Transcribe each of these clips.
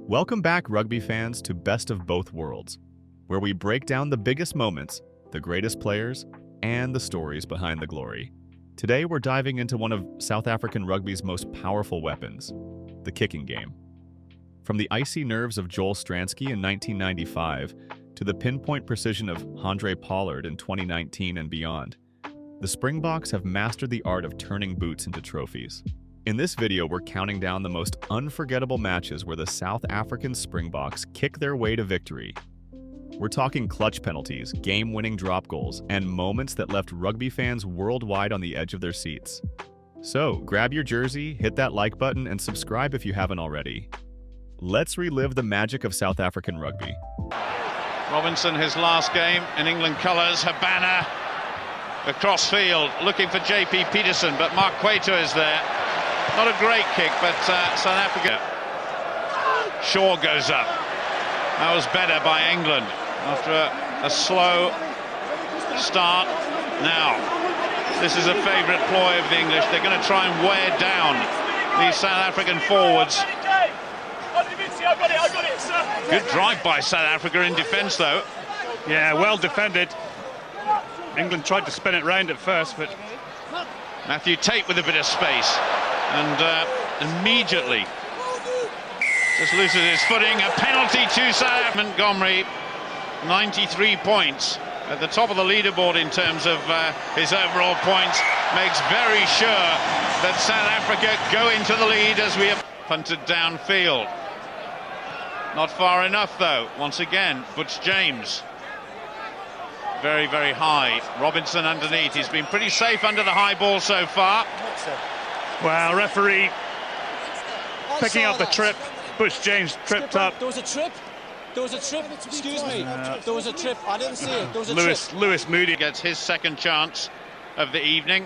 Welcome back, rugby fans, to Best of Both Worlds, where we break down the biggest moments, the greatest players, and the stories behind the glory. Today, we're diving into one of South African rugby's most powerful weapons, the kicking game. From the icy nerves of Joel Stransky in 1995 to the pinpoint precision of Andre Pollard in 2019 and beyond, the Springboks have mastered the art of turning boots into trophies. In this video, we're counting down the most unforgettable matches where the South African Springboks kick their way to victory. We're talking clutch penalties, game-winning drop goals, and moments that left rugby fans worldwide on the edge of their seats. So, grab your jersey, hit that like button, and subscribe if you haven't already. Let's relive the magic of South African rugby. Robinson, his last game in England colours. Habana across field, looking for JP Peterson, but Mark Cueto is there. Not a great kick, but South Africa. Shaw goes up. That was better by England after a slow start. Now, this is a favourite ploy of the English. They're going to try and wear down these South African forwards. Good drive by South Africa in defence, though. Yeah, well defended. England tried to spin it round at first, but Matthew Tate with a bit of space, and immediately just loses his footing. A penalty to South Africa. Montgomery, 93 points at the top of the leaderboard in terms of his overall points, makes very sure that South Africa go into the lead as we have punted downfield. Not far enough, though. Once again, Butch James. Very, very high. Robinson underneath. He's been pretty safe under the high ball so far. well, referee picking up the trip. Butch James tripped up. There was a trip. There was a trip. Excuse me. There was a trip. I didn't see it. There was a trip. Lewis Moody Gets his second chance of the evening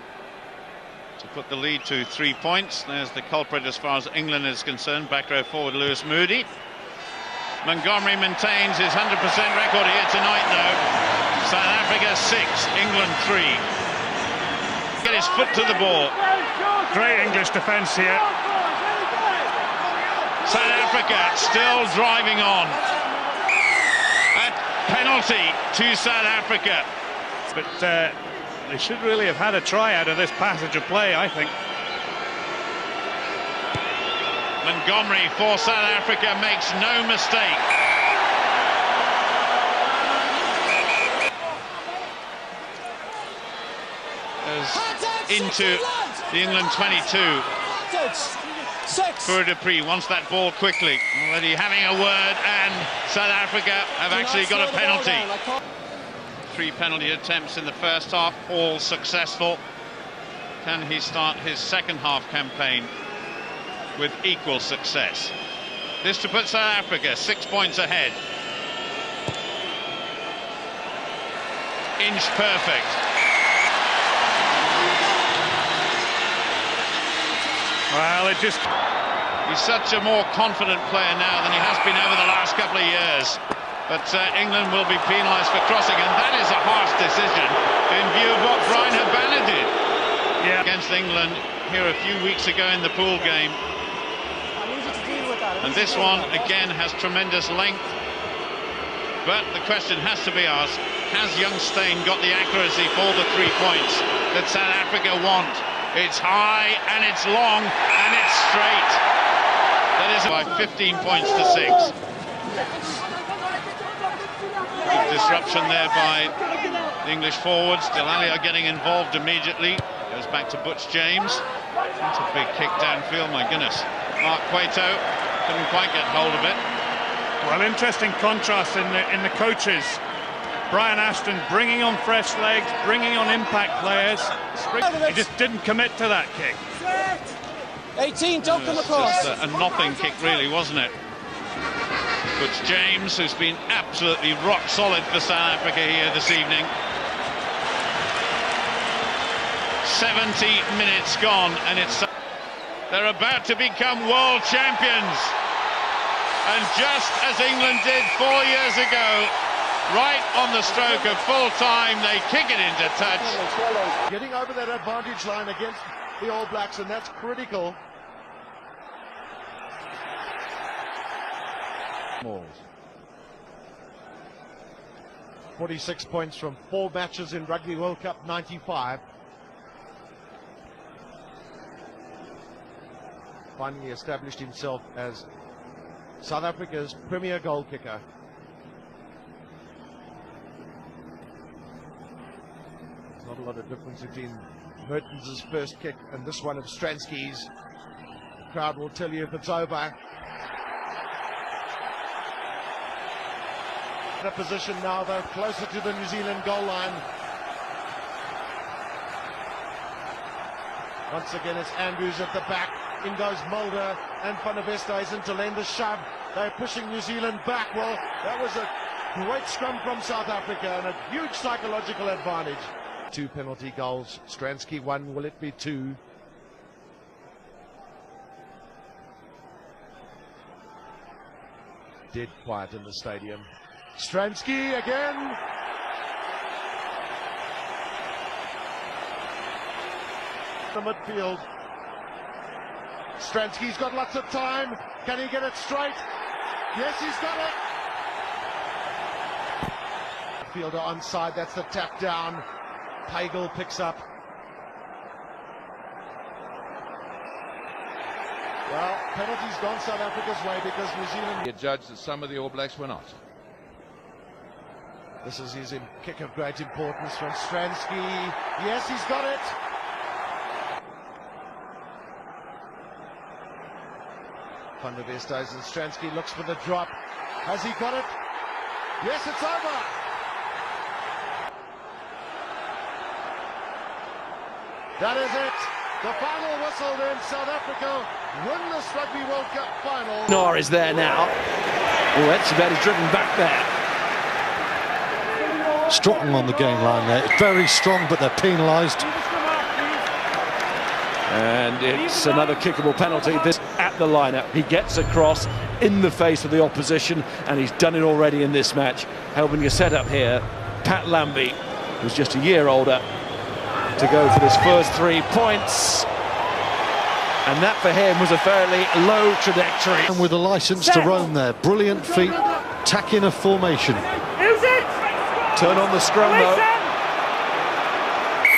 to put the lead to 3 points. There's the culprit as far as England is concerned. Back row forward, Lewis Moody. Montgomery maintains his 100% record here tonight, though. South Africa 6, England 3. Get his foot to the ball. Great English defence here. South Africa still driving on. A penalty to South Africa. But they should really have had a try out of this passage of play, I think. Montgomery for South Africa makes no mistake. Into the England 22. For Dupree wants that ball quickly. Already having a word, and South Africa have actually got a penalty. 3 penalty attempts in the first half, all successful. Can he start his second half campaign with equal success? This to put South Africa 6 points ahead. Inch perfect. Well, He's such a more confident player now than he has been over the last couple of years. But England will be penalised for crossing, and that is a harsh decision in view of what Brian Habana did against England here a few weeks ago in the pool game. And this one, again, has tremendous length. But the question has to be asked, has young Steyn got the accuracy for the 3 points that South Africa want? It's high, and it's long, and it's straight. That is by 15 points to 6. Good disruption there by the English forwards. Delali are getting involved immediately. Goes back to Butch James. That's a big kick downfield, my goodness. Mark Cueto couldn't quite get hold of it. well, interesting contrast in the coaches. Brian Ashton bringing on fresh legs, bringing on impact players. He just didn't commit to that kick. 18, don't come across. Just a nothing kick, really, wasn't it? Butch James, who's been absolutely rock solid for South Africa here this evening. 70 minutes gone, and they're about to become world champions. And just as England did 4 years ago, right on the stroke of full time, they kick it into touch. Getting over that advantage line against the All Blacks, and that's critical. 46 points from 4 matches in Rugby World Cup 95. Finally established himself as South Africa's premier goal kicker. There's not a lot of difference between Mertens' first kick and this one of Stransky's. The crowd will tell you if it's over. A position now, though, closer to the New Zealand goal line. Once again, it's Andrews at the back. In goes Mulder, and Van der Westhuizen to lend a shove. They're pushing New Zealand back. Well, that was a great scrum from South Africa and a huge psychological advantage. 2 penalty goals. Stransky 1. Will it be 2? Dead quiet in the stadium. Stransky again. The midfield. Stransky's got lots of time. Can he get it straight? Yes, he's got it. Fielder onside. That's the tap down. Pagel picks up. Well, penalty's gone South Africa's way because New Zealand... He judged that some of the All Blacks were not. This is his kick of great importance from Stransky. Yes, he's got it. Van der Westhuizen, Stransky looks for the drop. Has he got it? Yes, it's over. That is it. The final whistle then. South Africa win this Rugby World Cup final. Nar is there now. Oh, Etchebet is driven back there. Strong on the gain line there. It's very strong, but they're penalised. And it's another kickable penalty. This at the lineup. He gets across in the face of the opposition, and he's done it already in this match. Helping you set up here, Pat Lambie, who's just a year older, to go for this first 3 points. And that for him was a fairly low trajectory. And with a licence to roam there. Brilliant feet, tack in a formation. Turn on the scrum though.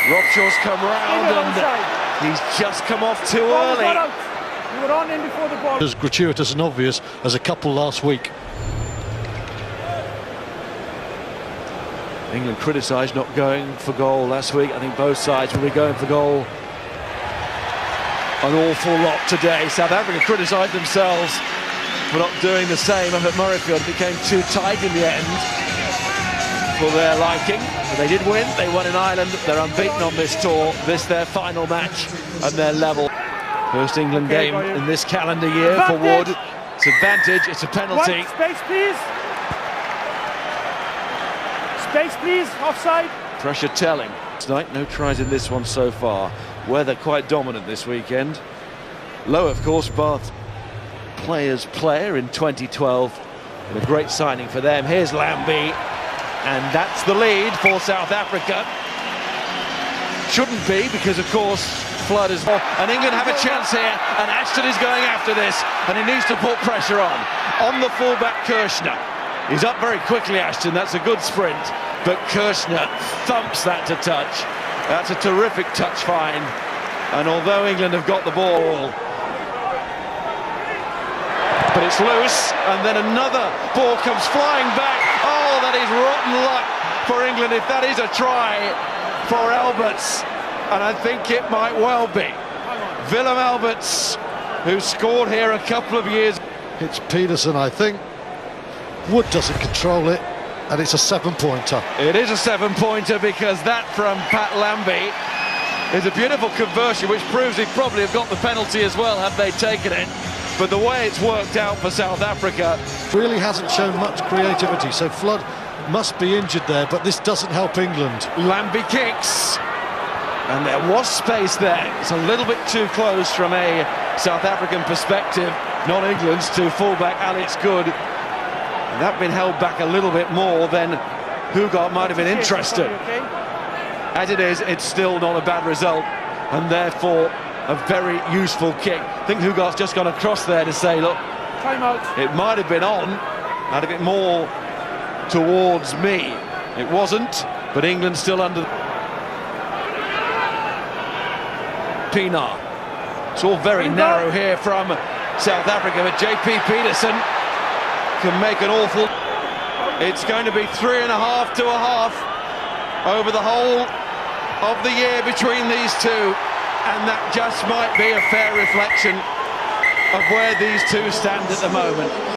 Robshaw's come round and he's just come off too early. As gratuitous and obvious as a couple last week. England criticised not going for goal last week. I think both sides will be going for goal an awful lot today. South Africa criticised themselves for not doing the same up at Murrayfield. It became too tight in the end for their liking. But they did win. They won in Ireland. They're unbeaten on this tour. This their final match and they're level. First England game in this calendar year for Wood. It's advantage. It's a penalty. Space, please. Space, please. Offside. Pressure telling. Tonight, no tries in this one so far. Weather quite dominant this weekend. Low, of course, Bath Players Player in 2012. And a great signing for them. Here's Lambie. And that's the lead for South Africa. Shouldn't be, because of course Flood is... And England have a chance here, and Ashton is going after this, and he needs to put pressure on the fullback Kirshner. He's up very quickly, Ashton. That's a good sprint, but Kirshner thumps that to touch. That's a terrific touch find, and although England have got the ball, but it's loose, and then another ball comes flying back. Oh, that is rotten luck for England if that is a try for Alberts, and I think it might well be. Willem Alberts, who scored here a couple of years. It's Peterson, I think. Wood doesn't control it, and it's a 7-pointer. It is a 7-pointer because that from Pat Lambie is a beautiful conversion, which proves he'd probably have got the penalty as well had they taken it. But the way it's worked out for South Africa... Really hasn't shown much creativity, so Flood must be injured there, but this doesn't help England. Lambie kicks, and there was space there. It's a little bit too close from a South African perspective, not England's, to fullback Alex Good. And that been held back a little bit more than Hugart might have been interested. As it is, it's still not a bad result, and therefore a very useful kick. I think Hugart's just gone across there to say, look, time out. It might have been on, Had a bit more towards me. It wasn't, but England still under. Pienaar. It's all very narrow here from South Africa, but JP Peterson can make an awful. It's going to be 3.5 to a half over the whole of the year between these two, and that just might be a fair reflection of where these two stand at the moment.